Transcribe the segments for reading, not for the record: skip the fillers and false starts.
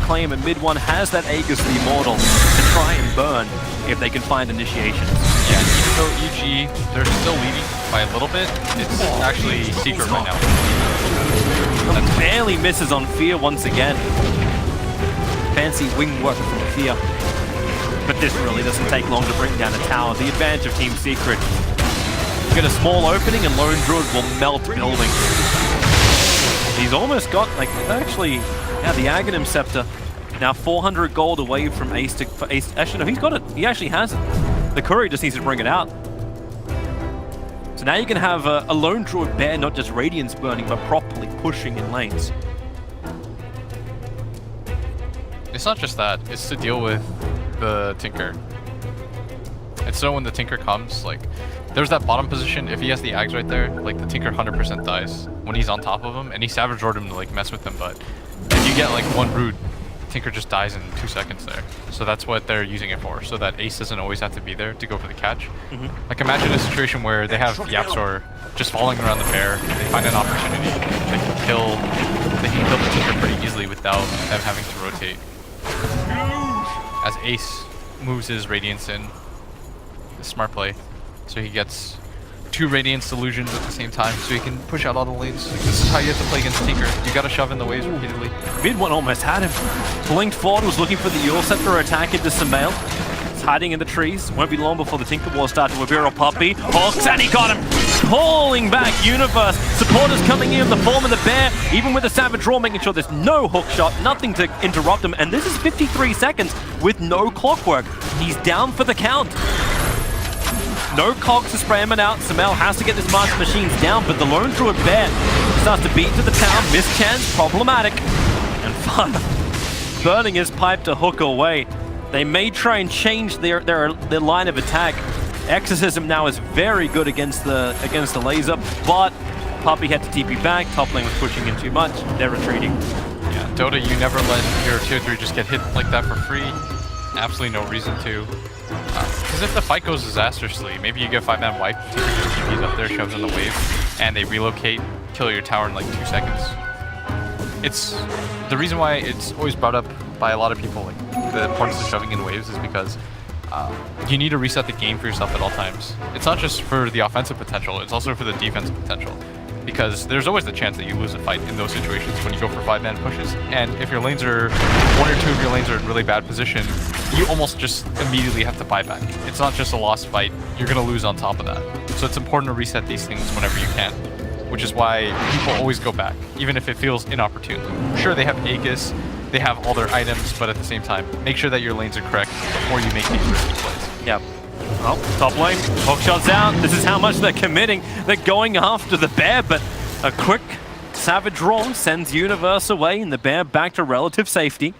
claim, and mid one has that Aegis the Immortal to try and burn if they can find initiation. Yeah, even though EG, they're still leading by a little bit, it's actually secret right now. That's barely misses on Fear once again. Fancy wing work from Fear. But this really doesn't take long to bring down a tower. The advantage of Team Secret. Get a small opening and Lone Druid will melt building. He's almost got, like, actually, yeah, the Aghanim Scepter. Now 400 gold away from Ace to Ace. Actually, no, he's got it. He actually has it. The Courier just needs to bring it out. So now you can have a Lone Druid Bear, not just Radiance burning, but properly pushing in lanes. It's not just that, it's to deal with the Tinker. And so when the Tinker comes, like, there's that bottom position, if he has the Ags right there, like, the Tinker 100% dies when he's on top of him, and he Savage Roared him to, like, mess with him, but if you get, like, one Brood, Tinker just dies in 2 seconds there. So that's what they're using it for, so that Ace doesn't always have to be there to go for the catch. Like, imagine a situation where they have Yapzor just following around the bear, they find an opportunity, they can kill the Tinker pretty easily without them having to rotate. As Ace moves his Radiance in, smart play, so he gets 2 Radiance Illusions at the same time, so he can push out all the lanes. Like, this is how you have to play against Tinker. You gotta shove in the waves repeatedly. Mid one almost had him. Blinked forward, was looking for the Yule Scepter attack into Sumail. It's hiding in the trees. Won't be long before the Tinker War starts to Wabiro Puppy. Hawks, and he got him! Pulling back Universe. Supporters coming in the form of the bear, even with the Savage Roar, making sure there's no hook shot, nothing to interrupt him. And this is 53 seconds with no clockwork. He's down for the count. No cogs to spray him out. Sumail has to get this Master Machines down, but the Lone Druid Bear starts to beat to the town. Mischance, problematic. And Fire burning his pipe to hook away. They may try and change their line of attack. Exorcism now is very good against the laser, but Puppy had to TP back. Top lane was pushing in too much. They're retreating. Yeah, Dota, you never let your tier 3 just get hit like that for free. Absolutely no reason to. Because if the fight goes disastrously, maybe you get 5-man wipe, Tinker just TPs up there, shoves in the wave, and they relocate, kill your tower in like 2 seconds. It's the reason why it's always brought up by a lot of people, like the importance of shoving in waves is because you need to reset the game for yourself at all times. It's not just for the offensive potential, it's also for the defensive potential. Because there's always the chance that you lose a fight in those situations when you go for 5-man pushes. And if your lanes are, 1 or 2 of your lanes are in really bad position, you almost just immediately have to buy back. It's not just a lost fight, you're gonna lose on top of that. So it's important to reset these things whenever you can. Which is why people always go back, even if it feels inopportune. Sure, they have Aegis, they have all their items, but at the same time, make sure that your lanes are correct before you make these risky plays. Yep. Well, top lane, hook shots out. This is how much they're committing. They're going after the bear, but a quick Savage Roar sends Universe away and the bear back to relative safety.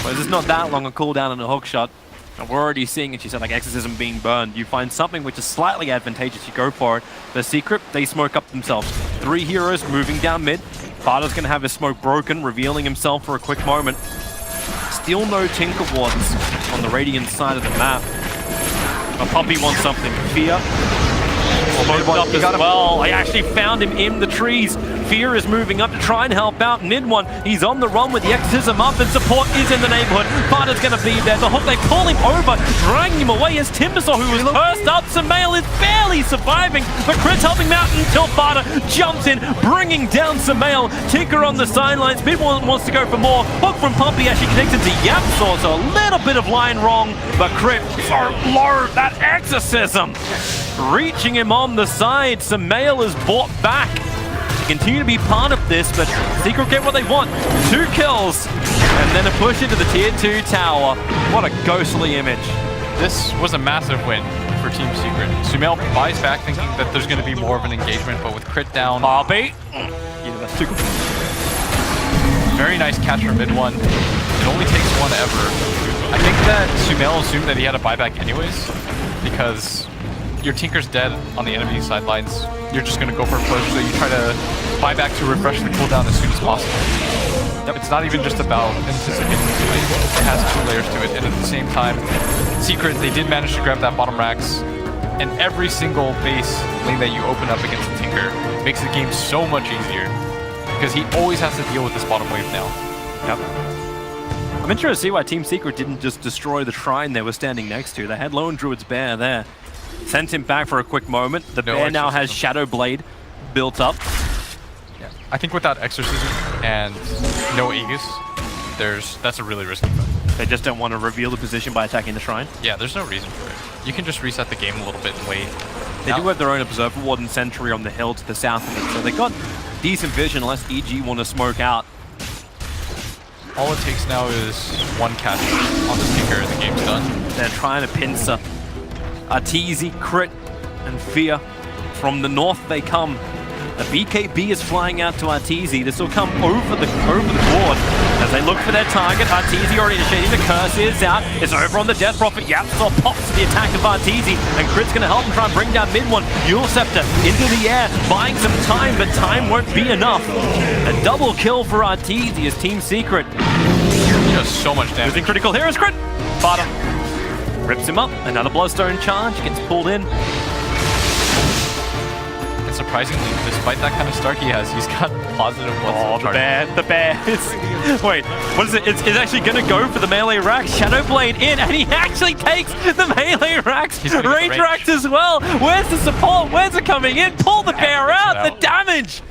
Well, this is not that long a cooldown on a hook shot. And we're already seeing it, she said, like Exorcism being burned. You find something which is slightly advantageous, you go for it. The Secret, they smoke up themselves. 3 heroes moving down mid. Bardo's gonna have his smoke broken, revealing himself for a quick moment. Still no Tinker Wards on the Radiant side of the map. But Puppy wants something. Fear. Smoked up as well. I actually found him in the trees. Fear is moving up to try and help out. Mid one, he's on the run with the Exorcism up, and support is in the neighborhood. Bardo's gonna be there. The hook, they pull him over, dragging him away as Timbersaw, who was cursed up. Sumail is barely surviving, but Crit's helping him out until Bardo jumps in, bringing down Sumail. Tinker on the sidelines. Mid one wants to go for more. Hook from Puppy actually connects into Yapzor, so a little bit of line wrong, but Crit so low. That Exorcism reaching him on the side. Sumail is brought back to continue to be part of this, but Secret get what they want. 2 kills, and then a push into the tier 2 tower. What a ghostly image. This was a massive win for Team Secret. Sumail buys back thinking that there's going to be more of an engagement, but with Crit down... Barbie. Yeah, that's too good. Very nice catch from mid one. It only takes 1 ever. I think that Sumail assumed that he had a buyback anyways, because your Tinker's dead on the enemy sidelines. You're just going to go for a push, so you try to buy back to refresh the cooldown as soon as possible. It's not even just about anticipating the fight. It has 2 layers to it, and at the same time, Secret, they did manage to grab that bottom racks, and every single base lane that you open up against the Tinker makes the game so much easier. because he always has to deal with this bottom wave now. Yep. I'm interested to see why Team Secret didn't just destroy the shrine they were standing next to. They had Lone Druid's Bear there. Sent him back for a quick moment. The Bear now has Shadow Blade built up. Yeah. I think without Exorcism and no Aegis, that's a really risky bet. They just don't want to reveal the position by attacking the shrine. Yeah, there's no reason for it. You can just reset the game a little bit and wait. They do have their own Observer Ward and Sentry on the hill to the south of it, so they got decent vision unless EG want to smoke out. All it takes now is one catch on the Tinker and the game's done. They're trying to pincer. Arteezy, Crit, and Fear. From the north they come. A BKB is flying out to Arteezy. This will come over the board as they look for their target. Arteezy already initiating. The curse is out. It's over on the Death Prophet. Yapsor pops to the attack of Arteezy, and Crit's going to help him try and bring down mid one. Yule Scepter into the air, buying some time, but time won't be enough. A double kill for Arteezy as Team Secret. Just so much damage. Using critical heroes, Crit. Fada rips him up. Another Bloodstone charge gets pulled in. Surprisingly, despite that kind of start he has, he's got positive ones. Oh, the bear is... Wait, what is it? It's actually going to go for the melee racks. Shadow Blade in, and he actually takes the melee racks. Range racks as well. Where's the support? Where's it coming in? Pull the bear out. The damage.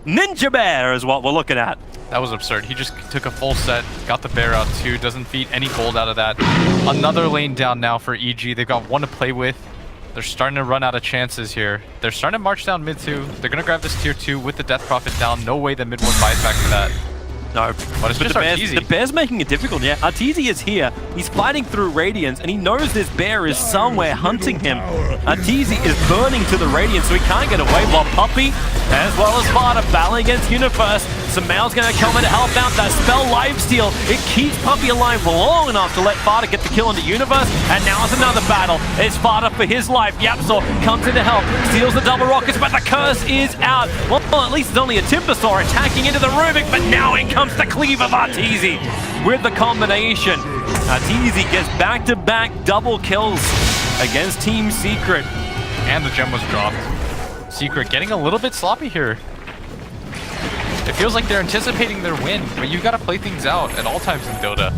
Ninja Bear is what we're looking at. That was absurd. He just took a full set, got the bear out too, doesn't beat any gold out of that. Another lane down now for EG. They've got one to play with. They're starting to run out of chances here. They're starting to march down mid 2. They're going to grab this tier 2 with the Death Prophet down. No way the mid 1 buys back to that. No, but it's just Arteezy. The bear's making it difficult. Yeah, Arteezy is here. He's fighting through Radiance, and he knows this bear is somewhere hunting him. Arteezy is burning to the Radiance, so he can't get away. While Puppey, as well as Sparta, battling against Universe. Samael's going to come in to help out. That spell lifesteal, it keeps Puppey alive for long enough to let Sparta get the kill into Universe. And now it's another battle. It's Sparta for his life. Yapsor comes in to help, steals the double rockets, but the curse is out. Well, at least it's only a Timbersaw attacking into the Rubik, but now in comes the cleave of Arteezy with the combination. Arteezy gets back-to-back double kills against Team Secret. And the gem was dropped. Secret getting a little bit sloppy here. It feels like they're anticipating their win, but you gotta play things out at all times in Dota.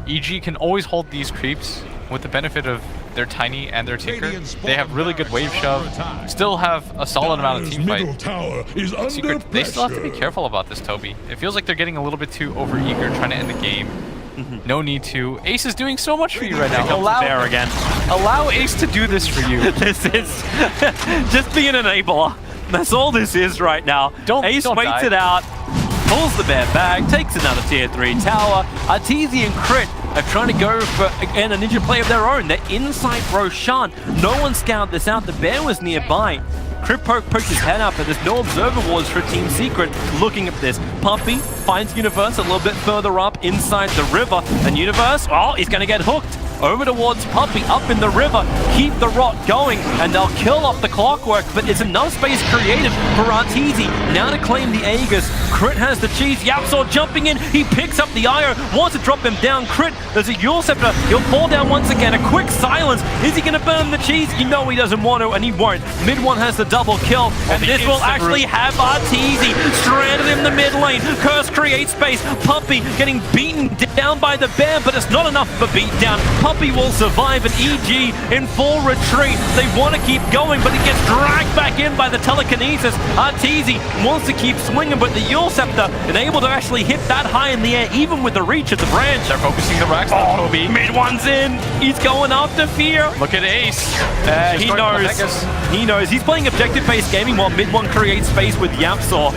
EG can always hold these creeps with the benefit of their Tiny and their Tinker. They have really good wave shove, still have a solid amount of team fight. Secret, they still have to be careful about this, Toby. It feels like they're getting a little bit too overeager, trying to end the game. No need to. Ace is doing so much for you right now. Allow Ace to do this for you. This is just be an enabler. That's all this is right now. Ace waits it out, pulls the bear back, takes another tier 3 tower. Arteezy and Crit are trying to go for, again, a ninja play of their own. They're inside Roshan. No one scouted this out. The bear was nearby. Crit poked his head up, but there's no observer wards for Team Secret looking at this. Puppey finds Universe a little bit further up inside the river. And Universe, oh, he's going to get hooked. Over towards Puppey, up in the river, keep the rock going, and they'll kill off the Clockwork, but it's enough space created for Arteezy. Now to claim the Aegis. Crit has the cheese. Yapsor jumping in, he picks up the IO, wants to drop him down. Crit, there's a Yule Scepter, he'll fall down once again. A quick silence. Is he going to burn the cheese? You know he doesn't want to, and he won't. Mid one has the double kill, and this will actually have Arteezy stranded in the mid lane. Curse creates space. Puppey getting beaten down by the bear, but it's not enough of a beatdown. Puppey will survive, and EG in full retreat. They want to keep going, but it gets dragged back in by the telekinesis. Arteezy wants to keep swinging, but the Yule Scepter is able to actually hit that high in the air, even with the reach of the branch. They're focusing the racks on Toby. Mid one's in. He's going after Fear. Look at Ace. He knows. He knows. He's playing objective-based gaming while mid one creates space with Yapsor.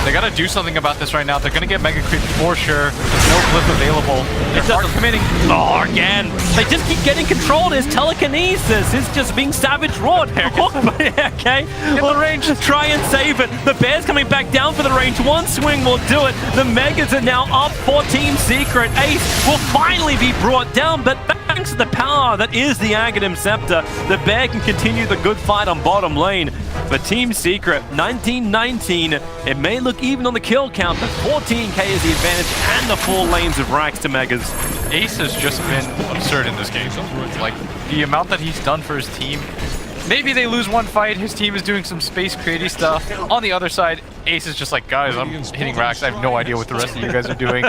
They gotta do something about this right now. They're gonna get Mega Creep for sure. There's no flip available. They're committing. Oh, again. They just keep getting controlled. His telekinesis is just being savage roared. Okay. Well, range. Try and save it. The bear's coming back down for the range. One swing will do it. The Megas are now up for Team Secret. Ace will finally be brought down, but thanks to the power that is the Aghanim Scepter, the bear can continue the good fight on bottom lane. But Team Secret, 19-19. It may look even on the kill count, but 14k is the advantage and the 4 lanes of racks to Megas. Ace has just been absurd in this game. Like, the amount that he's done for his team, Maybe they lose one fight. His team is doing some space creative stuff. On the other side, Ace is just like, guys, I'm hitting racks. I have no idea what the rest of you guys are doing.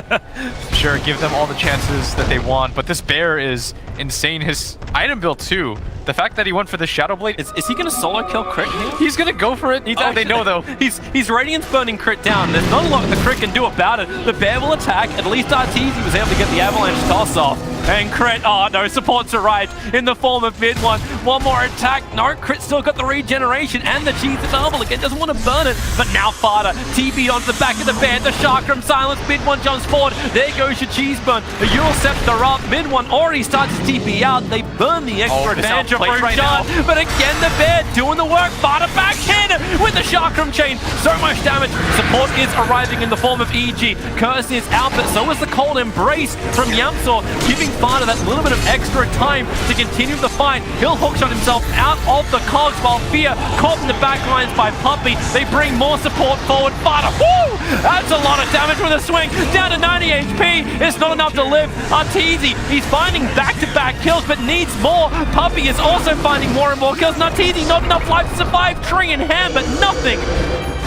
Sure, give them all the chances that they want. But this bear is insane. His item build too. The fact that he went for the Shadow Blade. Is he going to solo kill crit here? He's going to go for it. Oh, they know though. He's Radiance burning crit down. There's not a lot the crit can do about it. The bear will attack. At least Arteezy was able to get the avalanche toss off. And crit, oh no, support's arrived in the form of Mid1. One more attack. No, crit still got the regeneration and the cheese to double again. Doesn't want to burn it. But now Fada TP'd onto the back of the bear. The Chakram silence. Mid1 jumps forward. There goes your cheese burn. The Euro Scepter up. Mid1 already starts to TP out. They burn the extra advantage of right now. But again, the bear doing the work. Fada back in with the Chakram chain. So much damage. Support is arriving in the form of EG. Curse is out, but so is the cold embrace from Yamsor, giving Fada that little bit of extra time to continue the fight. He'll hookshot himself out of the cogs while Fear caught in the back lines by Puppey. They bring more support forward. Fada, woo! That's a lot of damage with a swing. Down to 90 HP. It's not enough to live. Arteezy, he's finding back-to-back kills, but needs more. Puppey is also finding more and more kills. Arteezy, not enough life to survive. Tree in hand, but nothing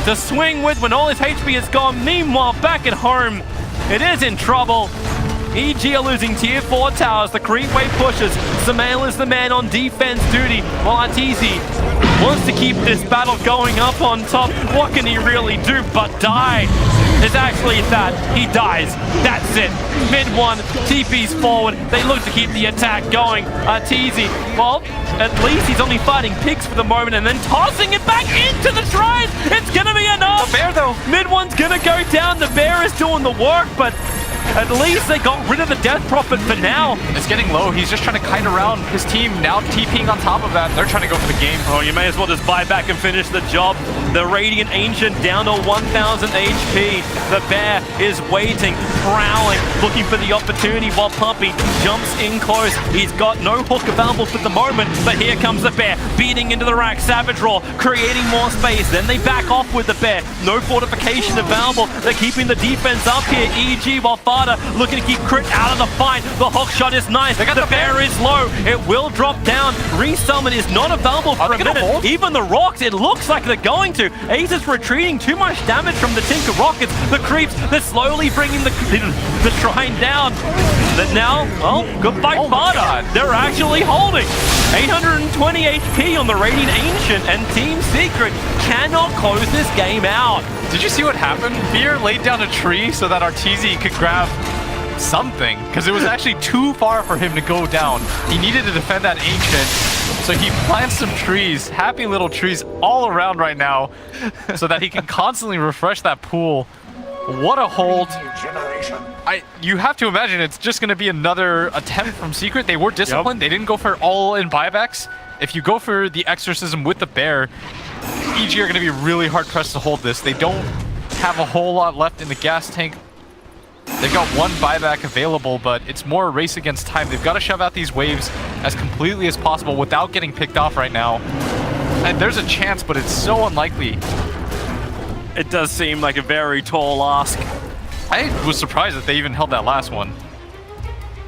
to swing with when all his HP is gone. Meanwhile, back at home, it is in trouble. EG are losing tier 4 towers. The creep wave pushes. Samael is the man on defense duty, while Arteezy wants to keep this battle going up on top. What can he really do but die? It's actually that. He dies. That's it. Mid1, TP's forward. They look to keep the attack going. Arteezy, well, at least he's only fighting pigs for the moment and then tossing it back into the shrine. It's gonna be enough. The bear though. Mid1's gonna go down. The bear is doing the work, but at least they got rid of the death prophet for now. It's getting low. He's just trying to kite around his team. Now TPing on top of that. They're trying to go for the game. Oh, you may as well just buy back and finish the job. The Radiant Ancient down to 1,000 HP. The bear is waiting, prowling, looking for the opportunity while Puppey jumps in close. He's got no hook available for the moment, but here comes the bear, beating into the rack. Savage Roar, creating more space. Then they back off with the bear. No fortification available. They're keeping the defense up here. EG while Fada looking to keep crit out of the fight. The hook shot is nice. The bear is low. It will drop down. Resummon is not available for a minute. Hold? Even the rocks, it looks like they're going to. Ace is retreating. Too much damage from the Tinker Rockets. The creeps, they're slowly bringing the shrine down. But now, well, good fight, Fada. They're actually holding. 820 HP on the Radiant Ancient, and Team Secret cannot close this game out. Did you see what happened? Fear laid down a tree so that Arteezy could grab something, because it was actually too far for him to go down. He needed to defend that Ancient, so he plants some trees, happy little trees all around right now, so that he can constantly refresh that pool. What a hold. You have to imagine it's just going to be another attempt from Secret. They were disciplined. They didn't go for all-in buybacks. If you go for the Exorcism with the bear, EG are going to be really hard-pressed to hold this. They don't have a whole lot left in the gas tank. They've got one buyback available, but it's more a race against time. They've got to shove out these waves as completely as possible without getting picked off right now. And there's a chance, but it's so unlikely. It does seem like a very tall ask. I was surprised that they even held that last one.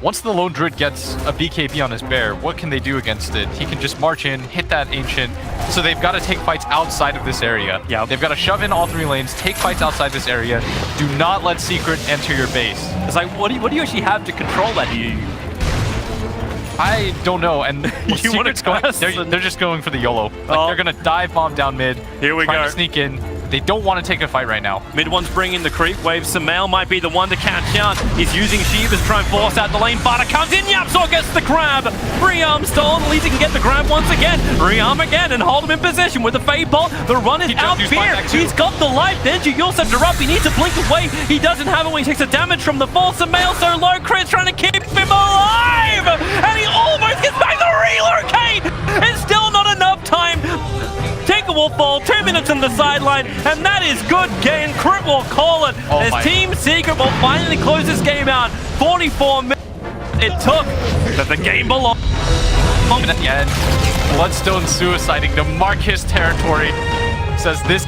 Once the Lone Druid gets a BKB on his bear, what can they do against it? He can just march in, hit that Ancient. So they've got to take fights outside of this area. Yeah. They've got to shove in all 3 lanes, take fights outside this area. Do not let Secret enter your base. It's like, what do you actually have to control that? I don't know, and You want to going, they're just going for the YOLO. Like, they're going to dive bomb down mid, Here we trying go. to sneak in. They don't want to take a fight right now. Mid1's bringing the creep wave. Samael might be the one to catch out. He's using Shivas to try and force out the lane. Fada comes in. Yapsor gets the grab. Rearm stolen. At least he can get the grab once again. Rearm again and hold him in position with the Fade Bolt. The run is out. Fear. He's got the life. Then Yulsef up. He needs to blink away. He doesn't have it when he takes the damage from the fall. Samael so low. Crit's trying to keep him alive. And he almost gets back the relocate. It's still not enough time. Tinker will fall, 2 minutes on the sideline, and that is good game. Crit will call it as Team Secret will finally close this game out. 44 minutes it took, but the game belongs. And at the end, Bloodstone suiciding to mark his territory, says this